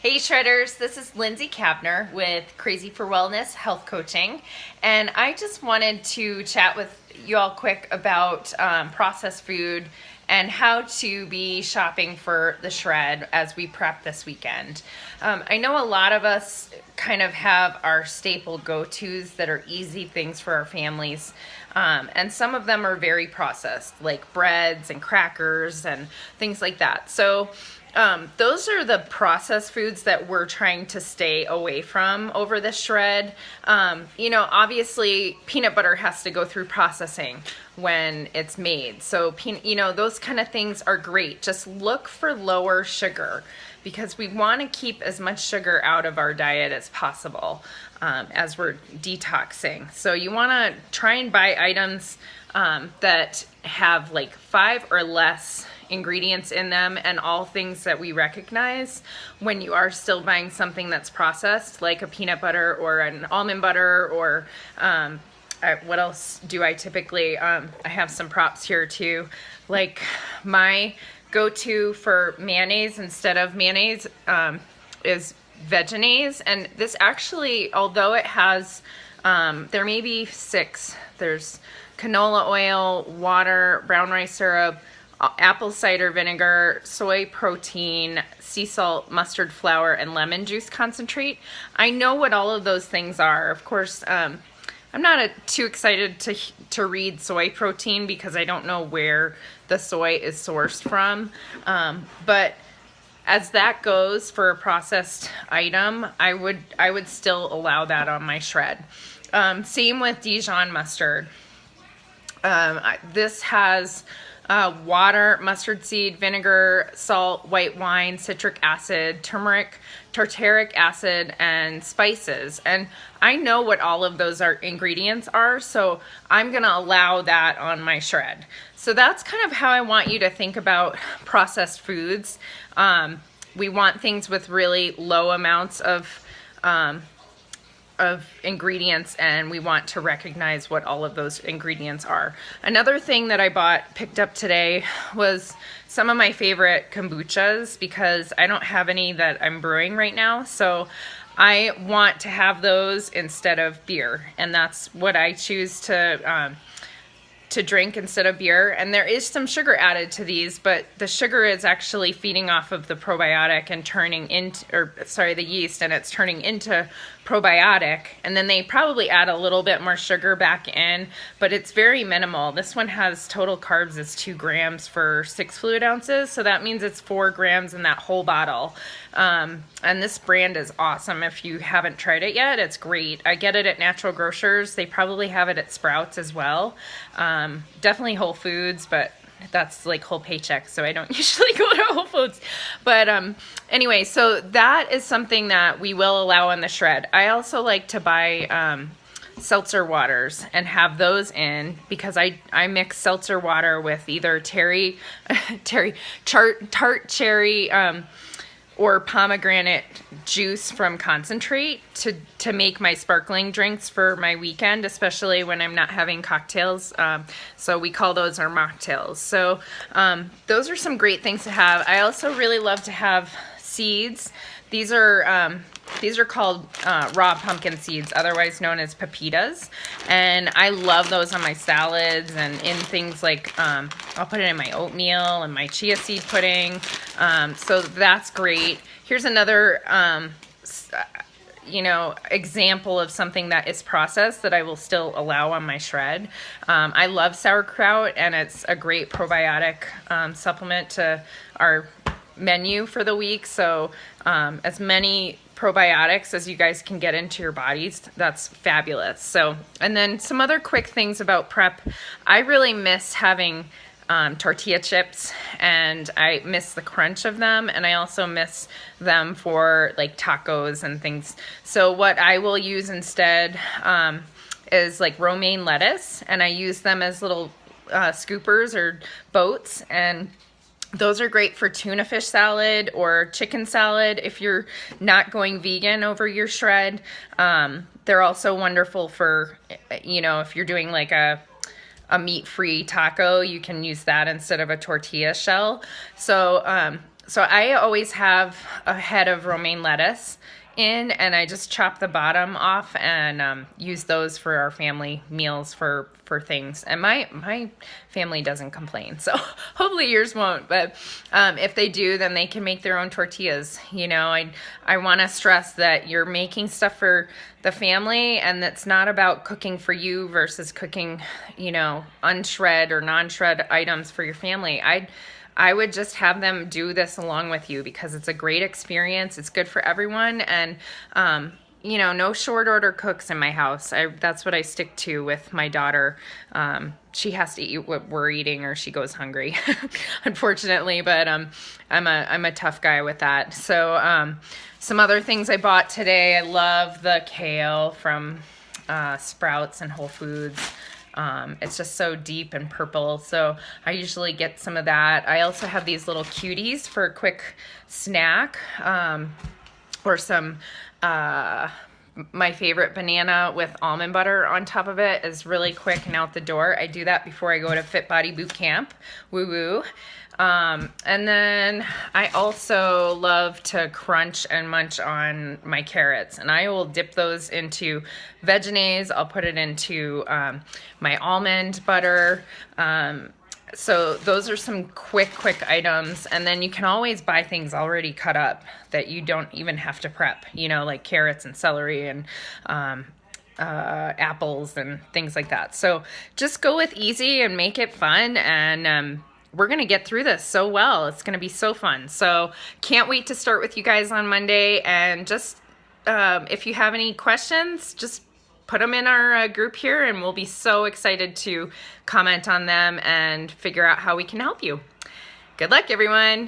Hey Shredders, this is Lindsay Kavner with Crazy for Wellness Health Coaching, and I just wanted to chat with you all quick about processed food and how to be shopping for the shred as we prep this weekend. I know a lot of us kind of have our staple go-tos that are easy things for our families, and some of them are very processed, like breads and crackers and things like that. So those are the processed foods that we're trying to stay away from over the shred. Obviously peanut butter has to go through processing when it's made. So, those kind of things are great. Just look for lower sugar because we want to keep as much sugar out of our diet as possible as we're detoxing. So you want to try and buy items that have like 5 or less ingredients in them, and all things that we recognize when you are still buying something that's processed, like a peanut butter or an almond butter, or what else do I typically, I have some props here too, like my go-to for mayonnaise instead of mayonnaise is Vegenaise. And this actually, although it has, there may be 6, there's canola oil, water, brown rice syrup, apple cider vinegar, soy protein, sea salt, mustard flour, and lemon juice concentrate. I know what all of those things are. Of course, I'm not too excited to read soy protein because I don't know where the soy is sourced from. But as that goes for a processed item, I would still allow that on my shred. Same with Dijon mustard. This has water, mustard seed, vinegar, salt, white wine, citric acid, turmeric, tartaric acid, and spices. And I know what all of those ingredients are, so I'm gonna allow that on my shred. So that's kind of how I want you to think about processed foods. We want things with really low amounts of ingredients, and we want to recognize what all of those ingredients are. Another thing that I picked up today was some of my favorite kombuchas, because I don't have any that I'm brewing right now, so I want to have those instead of beer, and that's what I choose to drink instead of beer. And there is some sugar added to these, but the sugar is actually feeding off of the probiotic and the yeast, and it's turning into probiotic. And then they probably add a little bit more sugar back in, but it's very minimal. This one has total carbs is 2 grams for 6 fluid ounces. So that means it's 4 grams in that whole bottle. And this brand is awesome. If you haven't tried it yet, it's great. I get it at Natural Grocers. They probably have it at Sprouts as well. Definitely Whole Foods, but that's like whole paycheck, so I don't usually go to Whole Foods. But anyway, so that is something that we will allow on the shred. I also like to buy seltzer waters and have those in, because I mix seltzer water with either tart cherry or pomegranate juice from concentrate to make my sparkling drinks for my weekend, especially when I'm not having cocktails. So we call those our mocktails. So those are some great things to have. I also really love to have seeds. These are called raw pumpkin seeds, otherwise known as pepitas. And I love those on my salads and in things like, I'll put it in my oatmeal and my chia seed pudding. So that's great. Here's another, example of something that is processed that I will still allow on my shred. I love sauerkraut, and it's a great probiotic supplement to our menu for the week. So as many probiotics as you guys can get into your bodies, that's fabulous. So, and then some other quick things about prep. I really miss having tortilla chips, and I miss the crunch of them, and I also miss them for like tacos and things. So what I will use instead is like romaine lettuce, and I use them as little scoopers or boats, and those are great for tuna fish salad or chicken salad if you're not going vegan over your shred. They're also wonderful for, if you're doing like a meat-free taco, you can use that instead of a tortilla shell. So So I always have a head of romaine lettuce in, and I just chop the bottom off and use those for our family meals for things. And my family doesn't complain, so hopefully yours won't. But if they do, then they can make their own tortillas. You know, I want to stress that you're making stuff for the family, and that's not about cooking for you versus cooking, you know, unshred or non-shred items for your family. I would just have them do this along with you because it's a great experience. It's good for everyone. And, you know, no short order cooks in my house. That's what I stick to with my daughter. She has to eat what we're eating or she goes hungry, unfortunately. But I'm a tough guy with that. So some other things I bought today. I love the kale from Sprouts and Whole Foods. It's just so deep and purple, so I usually get some of that. I also have these little cuties for a quick snack, or some, my favorite banana with almond butter on top of it is really quick and out the door. I do that before I go to Fit Body Boot Camp, woo woo. And then I also love to crunch and munch on my carrots, and I will dip those into Vegenaise. I'll put it into my almond butter. So those are some quick items, and then you can always buy things already cut up that you don't even have to prep, you know, like carrots and celery and apples and things like that. So just go with easy and make it fun, and we're going to get through this so well. It's going to be so fun. So can't wait to start with you guys on Monday. And just if you have any questions, just put them in our group here, and we'll be so excited to comment on them and figure out how we can help you. Good luck, everyone.